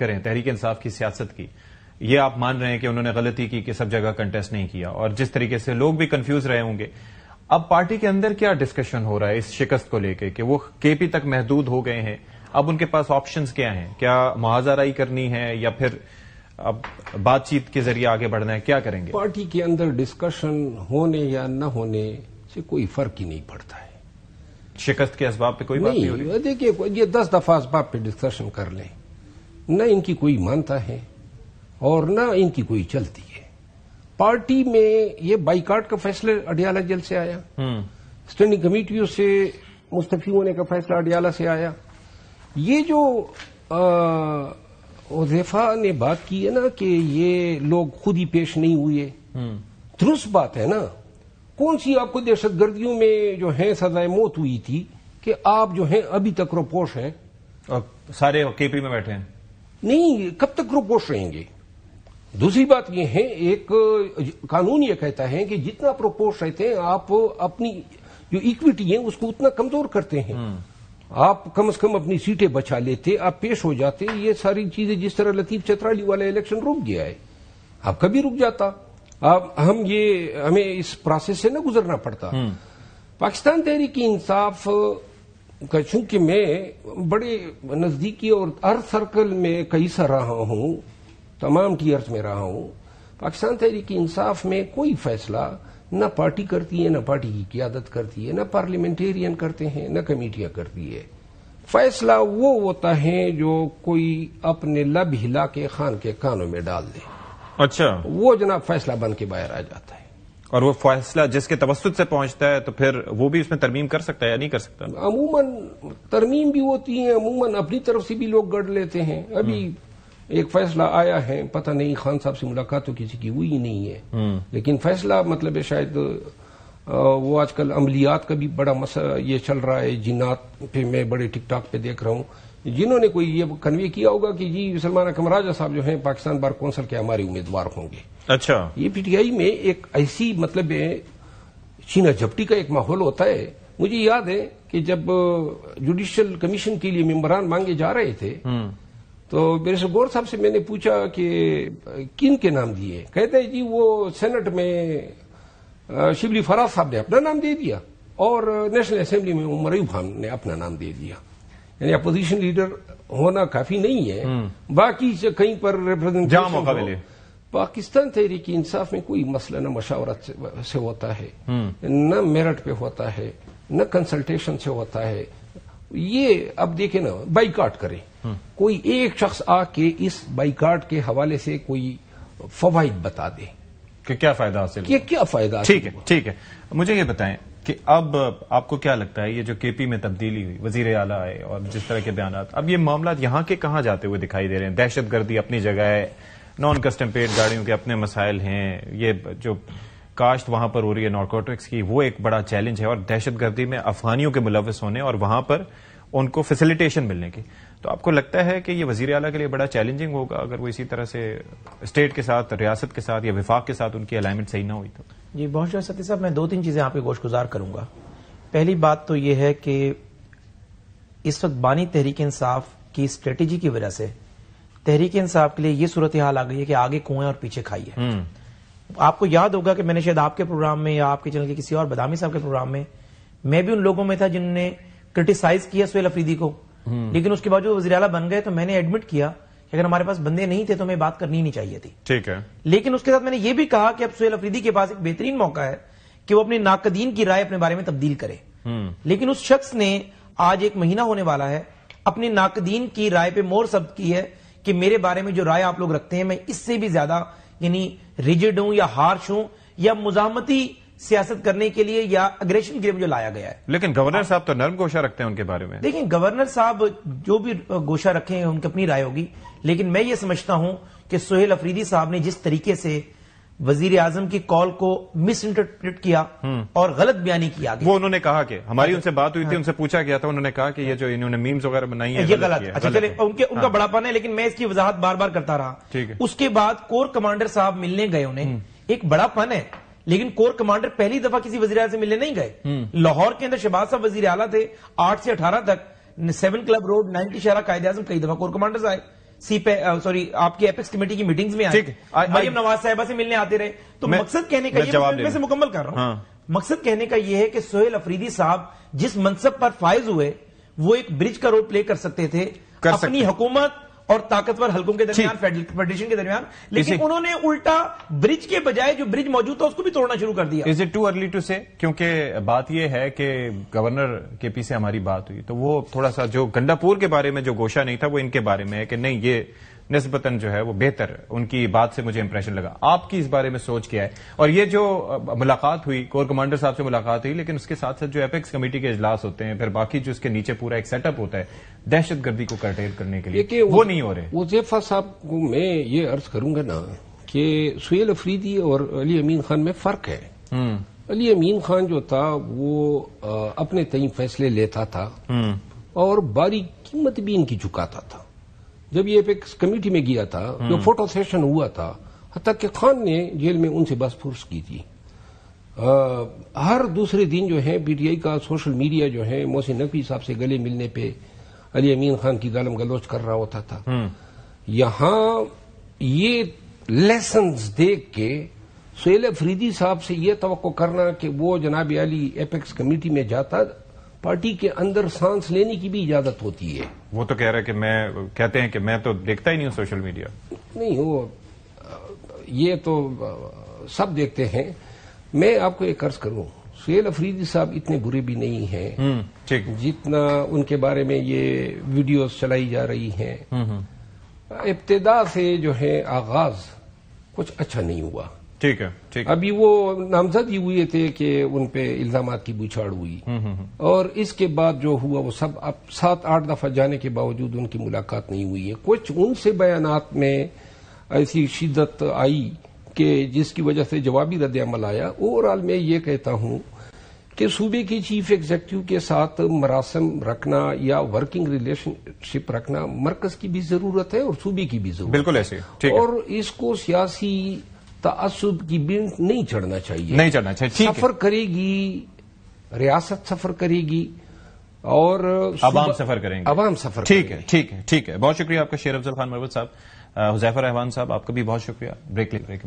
کریں تحریک انصاف کی سیاست کی، یہ آپ مان رہے ہیں کہ انہوں نے غلطی کی کہ سب جگہ کنٹیسٹ نہیں کیا، اور جس طریقے سے لوگ بھی کنفیوز رہے ہوں گے، اب پارٹی کے اندر کیا ڈسکشن ہو رہا ہے اس شکست کو لے کے کہ وہ کے پی تک محدود ہو گئے ہیں؟ اب ان کے پاس آپشنز کیا ہیں؟ کیا محاذہ رائی کرنی ہے یا پھر اب بات چیت کے ذریعے آگے بڑھنا ہے؟ کیا کریں گے؟ پارٹی کے اندر ڈسکشن ہونے یا نہ ہونے سے کوئی فرق ہی نہیں پڑتا ہے. شکست کے اسباب پہ کوئی بات نہیں ہو رہی؟ دیکھیے یہ 10 دفعہ اسباب پہ ڈسکشن کر لیں، نہ ان کی کوئی مانتا ہے اور نہ ان کی کوئی چلتی ہے. پارٹی میں یہ بائیکاٹ کا فیصلہ اڈیالہ جیل سے آیا، اسٹینڈنگ کمیٹیوں سے مستعفی ہونے کا فیصلہ اڈیالہ سے آیا. یہ جو حذیفہ نے بات کی ہے نا کہ یہ لوگ خود ہی پیش نہیں ہوئے، درست بات ہے نا. کون سی آپ کو دہشت گردیوں میں جو ہیں سزائے موت ہوئی تھی کہ آپ جو ہیں ابھی تک روپوش ہیں اور سارے کے پی میں بیٹھے ہیں؟ نہیں، کب تک روپوش رہیں گے؟ دوسری بات یہ ہے، ایک قانون یہ کہتا ہے کہ جتنا آپ روپوش رہتے ہیں آپ اپنی جو ایکویٹی ہے اس کو اتنا کمزور کرتے ہیں. آپ کم از کم اپنی سیٹیں بچا لیتے، آپ پیش ہو جاتے. یہ ساری چیزیں جس طرح لطیف چترالی والا الیکشن رک گیا ہے، آپ کبھی رک جاتا. ہمیں اس پروسیس سے نہ گزرنا پڑتا. پاکستان تحریک انصاف کا چونکہ میں بڑے نزدیکی اور ہر سرکل میں کئی سا رہا ہوں، تمام ٹیئرز میں رہا ہوں، پاکستان تحریک انصاف میں کوئی فیصلہ نہ پارٹی کرتی ہے، نہ پارٹی کی قیادت کرتی ہے، نہ پارلیمنٹیرین کرتے ہیں، نہ کمیٹیاں کرتی ہے. فیصلہ وہ ہوتا ہے جو کوئی اپنے لب ہلا کے خان کے کانوں میں ڈال دے. اچھا، وہ جناب فیصلہ بن کے باہر آ جاتا ہے. اور وہ فیصلہ جس کے توسط سے پہنچتا ہے تو پھر وہ بھی اس میں ترمیم کر سکتا ہے یا نہیں کر سکتا؟ عموماً ترمیم بھی ہوتی ہے، عموماً اپنی طرف سے بھی لوگ گڑ لیتے ہیں. ابھی ایک فیصلہ آیا ہے، پتہ نہیں خان صاحب سے ملاقات تو کسی کی ہوئی نہیں ہے، لیکن فیصلہ مطلب ہے شاید وہ آج کل عملیات کا بھی بڑا مسئلہ یہ چل رہا ہے. جنات پہ میں بڑے ٹک ٹاک پہ دیکھ رہا ہوں، جنہوں نے کوئی یہ کنوے کیا ہوگا کہ جی سلمان اکرم راجہ صاحب جو ہیں پاکستان بار کونسل کے ہمارے امیدوار ہوں گے. اچھا، یہ پی ٹی آئی میں ایک ایسی مطلب چینا جھپٹی کا ایک ماحول ہوتا ہے. مجھے یاد ہے کہ جب جوڈیشل کمیشن کے لیے ممبران مانگے جا رہے تھے تو میرے سے گور صاحب سے میں نے پوچھا کہ کن کے نام دیے؟ کہتے ہیں جی وہ سینٹ میں شبلی فراز صاحب نے اپنا نام دے دیا اور نیشنل اسمبلی میں عمر ایوب خان نے اپنا نام دے دیا. یعنی اپوزیشن لیڈر ہونا کافی نہیں ہے، باقی سے کہیں پر ریپرزینٹیشن موقع ملے. پاکستان تحریک انصاف میں کوئی مسئلہ نہ مشاورت سے ہوتا ہے، نہ میرٹ پہ ہوتا ہے، نہ کنسلٹیشن سے ہوتا ہے. یہ اب دیکھیں نا، بائیکاٹ کریں، کوئی ایک شخص آ کے اس بائیکاٹ کے حوالے سے کوئی فوائد بتا دے کہ کیا فائدہ حاصل، کیا فائدہ حاصل. ٹھیک ہے. مجھے یہ بتائیں کہ اب آپ کو کیا لگتا ہے یہ جو کے پی میں تبدیلی ہوئی، وزیر اعلیٰ آئے اور جس طرح کے بیانات، اب یہ معاملات یہاں کے کہاں جاتے ہوئے دکھائی دے رہے ہیں؟ دہشت گردی اپنی جگہ ہے، نان کسٹم پیڈ گاڑیوں کے اپنے مسائل ہیں، یہ جو کاشت وہاں پر ہو رہی ہے نارکوٹکس کی وہ ایک بڑا چیلنج ہے، اور دہشت گردی میں افغانیوں کے ملوث ہونے اور وہاں پر ان کو فیسیلیٹیشن ملنے کی. تو آپ کو لگتا ہے کہ یہ وزیر اعلیٰ کے لیے بڑا چیلنجنگ ہوگا اگر وہ اسی طرح سے اسٹیٹ کے ساتھ، ریاست کے ساتھ یا وفاق کے ساتھ ان کی الائنمنٹ صحیح نہ ہوئی تو؟ جی بہت شکریہ ستی صاحب. میں 2-3 چیزیں آپ پہ گوش گزار کروں گا. پہلی بات تو یہ ہے کہ اس وقت بانی تحریک انصاف کی اسٹریٹجی کی وجہ سے تحریک انصاف کے لیے یہ صورتحال آ گئی ہے کہ آگے کنویں اور پیچھے کھائی ہے. آپ کو یاد ہوگا کہ میں نے شاید آپ کے پروگرام میں یا آپ کے چینل کے کسی اور بدامی صاحب کے پروگرام میں میں بھی ان لوگوں میں تھا جنہوں نے کرٹیسائز کیا سہیل افریدی کو، لیکن اس کے بعد جو وزیر اعلیٰ بن گئے تو میں نے ایڈمٹ کیا کہ اگر ہمارے پاس بندے نہیں تھے تو ہمیں بات کرنی نہیں چاہیے تھی. ٹھیک ہے. لیکن اس کے ساتھ میں نے یہ بھی کہا کہ اب سہیل افریدی کے پاس ایک بہترین موقع ہے کہ وہ اپنے ناقدین کی رائے اپنے بارے میں تبدیل کرے. لیکن اس شخص نے آج 1 مہینہ ہونے والا ہے اپنے ناقدین کی رائے پہ مہر ثبت کی ہے کہ میرے بارے میں جو رائے آپ لوگ رکھتے ہیں میں اس سے بھی زیادہ یعنی ریجڈ ہوں یا ہارش ہوں یا مزاحمتی سیاست کرنے کے لیے یا اگریشن کے لیے مجھے لایا گیا ہے. لیکن گورنر صاحب تو نرم گوشہ رکھتے ہیں ان کے بارے میں. دیکھیں گورنر صاحب جو بھی گوشہ رکھیں ہیں ان کی اپنی رائے ہوگی، لیکن میں یہ سمجھتا ہوں کہ سہیل افریدی صاحب نے جس طریقے سے وزیر اعظم کی کال کو مس انٹرپریٹ کیا اور غلط بیانی کیا گیا، وہ انہوں نے کہا کہ ہماری ان سے بات ہوئی تھی، ان سے پوچھا گیا تھا، انہوں نے کہا کہ یہ جو انہوں نے میمز وغیرہ بنائی ہیں یہ غلط ہے. اچھا چلے ان کا بڑا پن ہے، لیکن میں اس کی وضاحت بار بار کرتا رہا. اس کے بعد کور کمانڈر صاحب ملنے گئے، انہیں ایک بڑا پن ہے، لیکن کور کمانڈر پہلی دفعہ کسی وزیر اعلیٰ سے ملنے نہیں گئے. لاہور کے اندر شہباز صاحب وزیر اعلیٰ تھے، 8 سے 18 تک 7 کلب روڈ 90 شہرہ قائد اعظم کئی دفعہ کور کمانڈرز آئے. سوری آپ کی ایپیکس کمیٹی کی میٹنگز میں آئے, مریم نواز صاحبہ سے ملنے آتے رہے. تو مقصد کہنے کا یہ, میں سے مکمل کر رہا ہوں, مقصد کہنے کا یہ ہے کہ سہیل افریدی صاحب جس منصب پر فائز ہوئے وہ ایک برج کا رول پلے کر سکتے تھے اپنی حکومت اور طاقتور حلقوں کے درمیان, فیڈریشن کے درمیان, لیکن انہوں نے الٹا برج کے بجائے جو برج موجود تھا اس کو بھی توڑنا شروع کر دیا. Is it too early to say? کیونکہ بات یہ ہے کہ گورنر کے پی سے ہماری بات ہوئی تو وہ تھوڑا سا جو گنڈا پور کے بارے میں جو گوشہ نہیں تھا وہ ان کے بارے میں ہے کہ نہیں یہ نسبتاً جو ہے وہ بہتر, ان کی بات سے مجھے امپریشن لگا. آپ کی اس بارے میں سوچ کیا ہے؟ اور یہ جو ملاقات ہوئی, کور کمانڈر صاحب سے ملاقات ہوئی, لیکن اس کے ساتھ ساتھ جو ایپیکس کمیٹی کے اجلاس ہوتے ہیں, پھر باقی جو اس کے نیچے پورا ایک سیٹ اپ ہوتا ہے دہشت گردی کو کرٹیل کرنے کے لیے, وہ نہیں ہو رہے. حذیفہ صاحب کو میں یہ عرض کروں گا نا کہ سہیل افریدی اور علی امین خان میں فرق ہے. علی امین خان جو تھا وہ اپنے تئیں فیصلے لیتا تھا اور باری قیمت بھی ان کی چکاتا تھا. جب یہ ایپیکس کمیٹی میں گیا تھا, جو فوٹو سیشن ہوا تھا, حتیٰ کہ خان نے جیل میں ان سے بس پرس کی تھی. ہر دوسرے دن جو ہے پی ٹی آئی کا سوشل میڈیا جو ہے محسن نقوی صاحب سے گلے ملنے پہ علی امین خان کی گالم گلوچ کر رہا ہوتا تھا. یہاں یہ لیسنز دیکھ کے سہیل افریدی صاحب سے یہ توقع کرنا کہ وہ جناب علی ایپیکس کمیٹی میں جاتا, پارٹی کے اندر سانس لینے کی بھی اجازت ہوتی ہے. وہ تو کہہ رہا ہے کہ میں کہتے ہیں کہ میں تو دیکھتا ہی نہیں ہوں سوشل میڈیا. نہیں, وہ یہ تو سب دیکھتے ہیں. میں آپ کو ایک عرض کروں, سہیل افریدی صاحب اتنے برے بھی نہیں ہیں جتنا ان کے بارے میں یہ ویڈیوز چلائی جا رہی ہیں. ابتدا سے جو ہے آغاز کچھ اچھا نہیں ہوا. ٹھیک ہے, ٹھیک. ابھی وہ نامزد ہی ہوئے تھے کہ ان پہ الزامات کی بوچھاڑ ہوئی, اور اس کے بعد جو ہوا وہ سب اب 7-8 دفعہ جانے کے باوجود ان کی ملاقات نہیں ہوئی ہے. کچھ ان سے بیانات میں ایسی شدت آئی کہ جس کی وجہ سے جوابی رد عمل آیا. اوورآل میں یہ کہتا ہوں کہ صوبے کی چیف ایگزیکٹو کے ساتھ مراسم رکھنا یا ورکنگ ریلیشن شپ رکھنا مرکز کی بھی ضرورت ہے اور صوبے کی بھی ضرورت. بالکل ایسے, اور اس کو سیاسی تعصب کی بنت نہیں چڑھنا چاہیے. نہیں چڑھنا چاہیے. سفر کرے گی, ریاست سفر کرے گی اور عوام سفر کریں گے. عوام سفر. ٹھیک ہے, ٹھیک ہے, ٹھیک ہے. بہت شکریہ آپ کا شیر افضل خان مروت صاحب. حذیفہ رحمان صاحب آپ کا بھی بہت شکریہ. بریک کے بعد